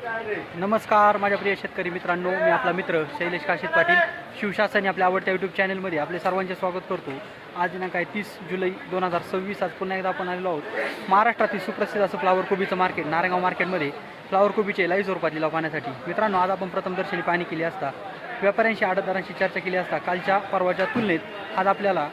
नमस्कार माझ्या प्रिय शेतकरी मित्रांनो, मी आपला मित्र शैलेश काशीद पाटील शिवशासन आपल्या आवडत्या यूट्यूब चॅनलमध्ये आपले सर्वांचे स्वागत करतो। आज दिनांक आहे 30 जुलै 2026। आज पुन्हा एकदा आपण आलेलो आहोत महाराष्ट्रातील सुप्रसिद्ध असं फ्लावर कोबीचं मार्केट नारायणगाव मार्केटमध्ये फ्लावर कोबीचे लाईव्ह स्वरूपात लिलाव पाहण्यासाठी। मित्रांनो, आज आपण प्रथमदर्शनी पाहणी केली असता व्यापाऱ्यांशी आडतदारांशी चर्चा केली असता कालच्या परवाच्या तुलनेत आज आपल्याला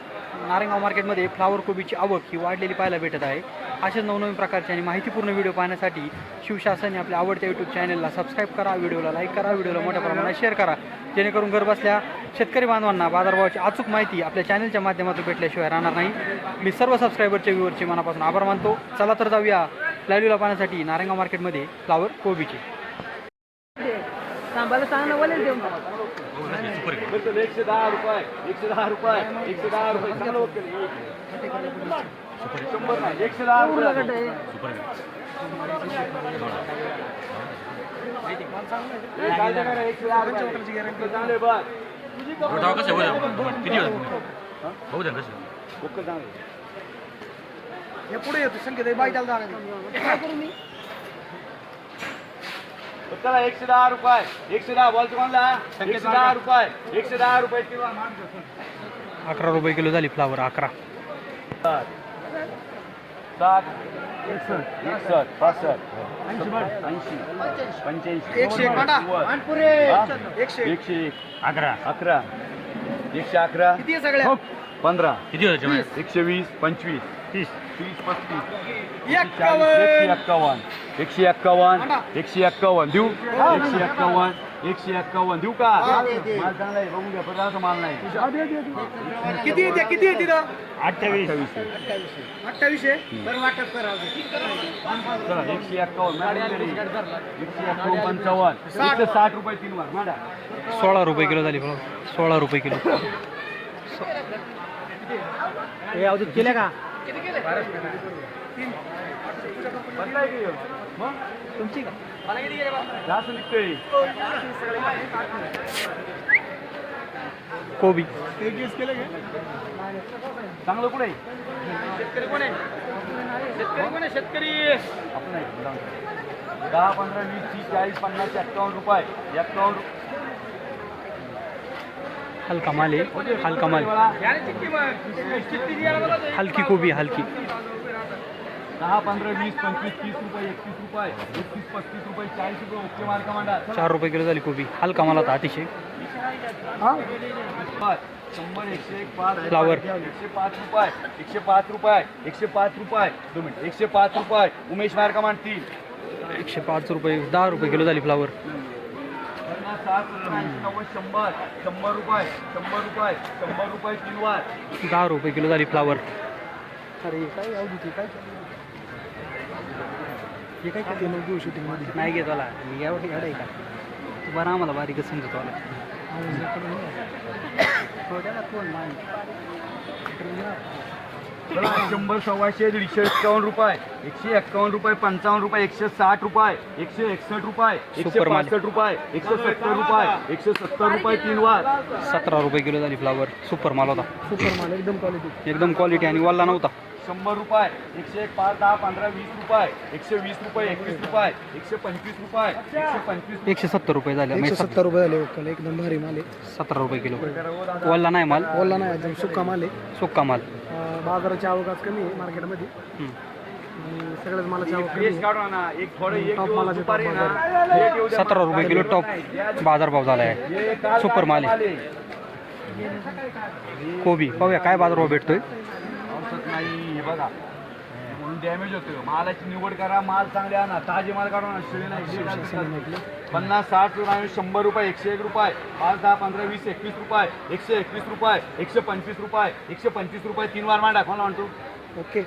नारायणगाव मार्केटमध्ये फ्लावर कोबीची आवक ही वाढलेली पाहायला भेटत आहे। अशा नवनवीन प्रकारचे आणि माहितीपूर्ण व्हिडिओ पाहण्यासाठी शिवशासन आपल्या आवडत्या यूट्यूब चॅनलला सबस्क्राईब करा, व्हिडिओला लाईक करा, व्हिडिओला मोठ्या प्रमाणात शेअर करा, जेणेकरून घरबसल्या शेतकरी बांधवांना बाजारभावाची अचूक माहिती आपल्या चॅनलच्या माध्यमातून भेटल्याशिवाय राहणार नाही। मी सर्व सबस्क्रायबरचे व्ह्यूअरचे मनापासून आभार मानतो। चला तर जाऊया लाईव्हला पाहण्यासाठी नारायणगाव मार्केटमध्ये फ्लावर कोबीचे। सांभाळा चांगलं बोलेल देऊन 110 रुपये 110 रुपये 110 रुपये चांगलं होतं 100 नाही 110 रुपये काय जगा रे 110 रुपयाची गॅरंटी चांगले बघ तुझी डाव कसं होईल किती होईल भाऊ द्या कसं ओके चांगले हे पुढे येतो संकेत बाई त्याला दागा काय करू मी चला 110 रुपये 110 बोलतो कोणला 110 रुपये 110 रुपये किलो 11 रुपये किलो झाली फ्लावर 11 7 61 65 80 85 101 काटा पुरे 101 11 11 111 किती आहे सगळ्या 15 किती होईल 120 25 30 30 35 51 151 देऊ 151 देऊ का माल चांगला आहे बघून घ्या पदार्थ माल नाही किती आहे किती आहे तिथं 28 28 आहे बरं वाटप करा चला 151 60 रुपये 3 वार माडा 16 रुपये किलो झाली फ्लावर 16 रुपये किलो। हे अवधूत केले का तुमची का जास्त निघतोय कोबी चांगलं कुठे शेतकरी कोण आहे शेतकरी आपण 10 15 20 30 40 50 51 रुपये 51 हलका माल आहे, हलका माल, हलकी कोबी हलकी 10 15 20 25 30 रुपये 31 रुपये 31 35 रुपये 40 रुपये ओके मार्क मांडा 4 रुपये किलो झाली कोबी हलका माल होता अतिशय। 100 101 5 फ्लावर 105 रुपये 105 रुपये 105 रुपये 2 मिनिट 105 रुपये उमेश मार्क मांड 3 105 रुपये 10 रुपये किलो झाली फ्लावर 50 100 100 रुपये 100 रुपये 100 रुपये 3 वार 10 रुपये किलो झाली फ्लावर। अरे काय अवधूत काय हे काय करते मग घेऊ शूटिंग मध्ये नाही घेत आला मी एवढं आहे का तू बरं आम्हाला बारीकच समजतो आला चला 100 सव्वाशे 150 51 रुपये 151 रुपये 55 रुपये 160 रुपये 161 रुपये 165 रुपये 170 रुपये 170 रुपये 3 वार 17 रुपये किलो झाली फ्लावर। सुपर माल होता, सुपर माल एकदम क्वालिटी आणि वल्ला नव्हता। 100 रुपये 101 5 10 15 20 रुपये 120 रुपये 21 रुपये 125 रुपये 125 170 रुपये झाले, 170 रुपये झाले वक्कल एकदम भारी माल आहे 17 रुपये किलो वल्ला नाही माल, बोलला नाही एकदम सुक्का माल आहे सुक्का माल। बाजाराची आवक आज कमी आहे मार्केटमध्ये सगळ्याच मालाची आवक कमी केस काढा ना एक थोडं एक टॉप मालाचे दुपारी टॉप ना बाजार. एक येऊ द्या 17 रुपये किलो टॉप बाजारभाव झाला आहे। हे काल सुपर माल आहे। आले. कोबी पाहूया काय बाजारभाव भेटतोय। औषध नाही हे बघा म्हणून डॅमेज होतो मालाची निवड करा माल चांगले आणा ताजे माल काढा ना शिळे नाही 50 60 रुपये 100 रुपये 101 रुपये 5 10 15 20 21 रुपये 121 रुपये 125 रुपये 125 रुपये 3 वार मांडा कोणाला म्हणतो ओके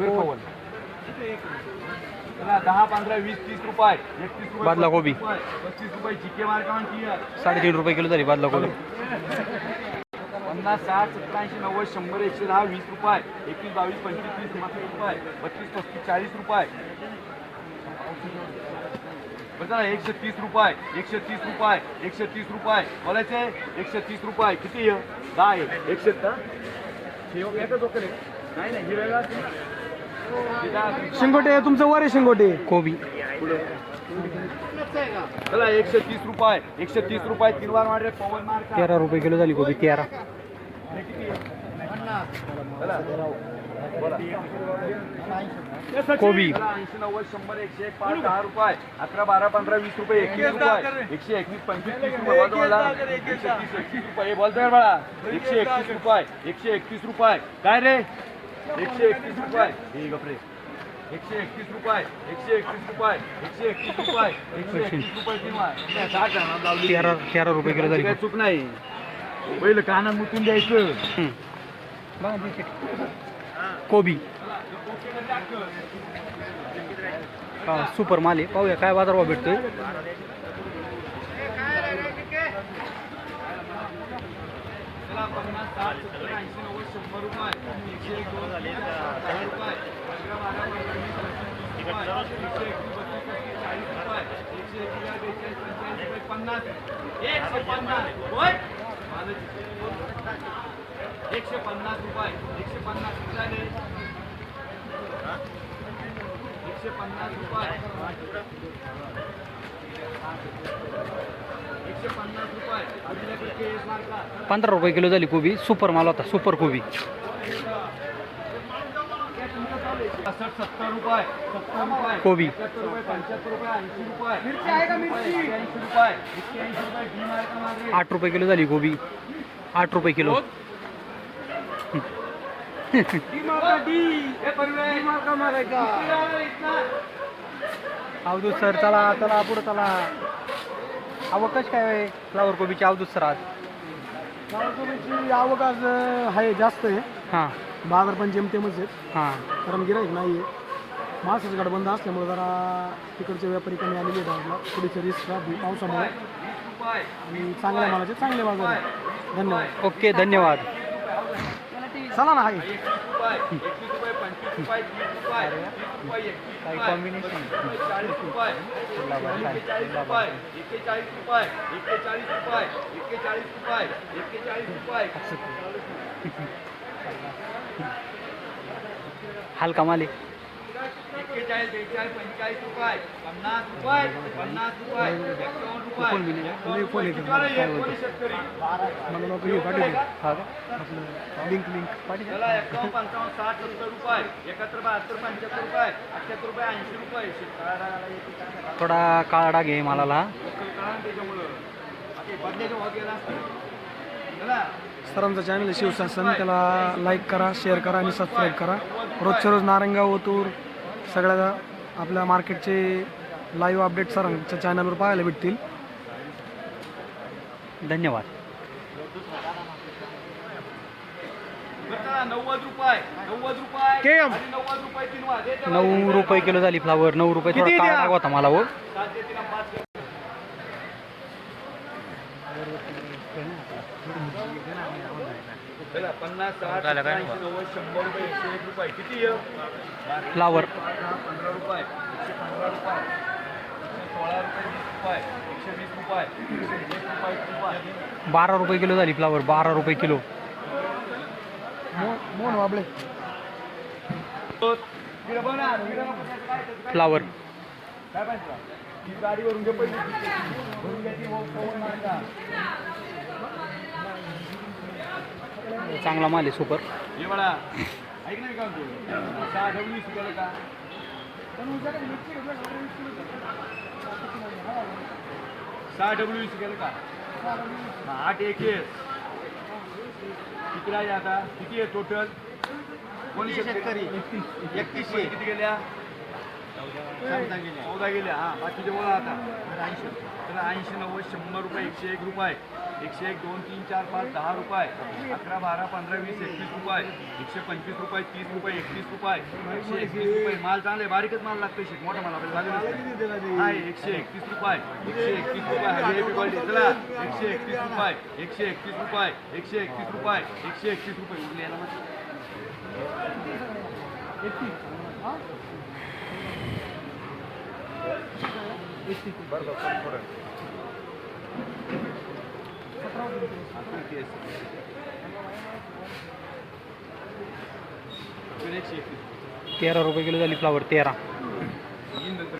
चला 10 15 20 30 रुपये 31 रुपये बादला कोबी. 25 रुपये चिके मार्क म्हणती 3.5 रुपये किलो झाली बादला कोबी। 50 60 70 80 90 100 110 20 रुपये 21 22 25 30 35 रुपये 25 35 40 रुपये बघा 130 रुपये 130 रुपये 130 रुपये बोलायचे 130 रुपये किती 10 आहे 170 नाही हे वेगळा शिंगोटे तुमचं वर आहे शिंगोटे कोबी पुढे चला 130 रुपये 130 रुपये 3 बार मार रे पवन मार का 13 रुपये किलो झाली कोबी 13. चला बोला कोबी 80 90 100 101 5 10 रुपये 11 12 15 20 रुपये 21 रुपये 121 25 30 रुपये बोलतो मला 130 31 रुपये बोलतो यार बाळा 131 रुपये 131 रुपये काय रे 131 रुपये हे गपरे 131 रुपये 131 रुपये 131 रुपये 131 रुपये किंवा 60 जणांना लावली 13 रुपये किलो झाली काय चूक नाही पहिलं कानात मुतून द्यायचं कोबी. सुपर माल आहे. पाहूया काय बाजारभाव भेटतोय. एकशे 50 रुपये 150 झाले 150 रुपये 150 रुपये अजून केस मार्का 15 रुपये किलो झाली कोबी. सुपर माल होता. सुपर कोबी 60 70 रुपये 70 रुपये कोबी 75 रुपये 75 रुपये 80 रुपये मिरची आहे का मिरची 80 रुपये 81 रुपये डी मार्का मागे 8 रुपये किलो झाली कोबी. 8 रुपये किलो. डी मार्का डी हे परवे डी मार्का मारायचा अवधूत सर चला चला पुढे चला. आवकच काय आहे फ्लावर कोबीची अवधूत सर आज. कोबीची आवक आज आहे जास्त आहे. हां बाजार पण जेमतेमच आहेत हां कारण गिराईक नाही आहे. माणसाचं गाड बंद असल्यामुळे जरा तिकडचे व्यापारी कमी आलेले आहेत बाजूला थोडीशी रिस्क राहते पावसामुळे आणि चांगल्या मालाचे चांगले बाजार आहेत. धन्यवाद. ओके धन्यवाद. चला ना आहे 21 रुपये 25 रुपये 30 रुपये काही कॉम्बिनेशन 40 रुपये 41 रुपये 41 रुपये 41 रुपये 41 रुपये 41 रुपये हलका माल आहे. 41 42 45 रुपये 50 रुपये 50 रुपये 51 रुपये शेतकरी मला नको हे पाठवू हा का? लिंक चला 51 55 60 70 रुपये 71 72 75 रुपये 78 रुपये 80 रुपये शेतकऱ्याला थोडा काळा डाग आहे मालाला. त्याच्यामुळं आता बदल्याचा भाव गेला चला सरांचा चॅनल आहे शिवशासन त्याला लाईक करा शेअर करा आणि सबस्क्राईब करा. रोजच्या रोज नारंगाव ओतूर सगळ्या आपल्या मार्केटचे लाईव्ह अपडेट सरांच्या चॅनलवर पाहायला भेटतील. धन्यवाद. 90 रुपये 90 रुपये केम. 90 रुपये 3 वाजे 9 रुपये किलो झाली फ्लावर. 9 रुपये थोडा किती काळा द्या? डाग होता मला हो. 50 60 80 90 100 रुपये 101 रुपये किती आहे फ्लावर 15 रुपये 115 रुपये 16 रुपये 20 रुपये 120 रुपये 101 रुपये 12 रुपये किलो झाली फ्लावर. 12 रुपये किलो. मोहन बाबळे फ्लावर काय पाहिजे ही गाडीवरून घे पहिली भरून घ्या ती पवन मार्का चांगला माल आहे. सुपर हे बडा ऐक नाही का तू 6 डब्ल्यू शिकवलं का 6 डब्ल्यू शिकवलं का 8 1 किती आहे आता किती आहे टोटल कोणी शेतकरी 31 किती गेल्या 14 गेल्या हा बाकीचे बोला आता 80 90 100 रुपये 101 रुपये 101 2 3 4 5 10 रुपये 11 12 15 20 21 रुपये 125 रुपये 30 रुपये 31 रुपये 121 रुपये माल चांगले बारीकच माल लागतोय शेत मोठा माल आपल्याला लागेल हाय 131 रुपये 131 रुपये हॅवी क्वालिटी चला 131 रुपये 131 रुपये 131 रुपये 131 रुपये उरले याला मग ₹13 किलो झाली फ्लावर. 13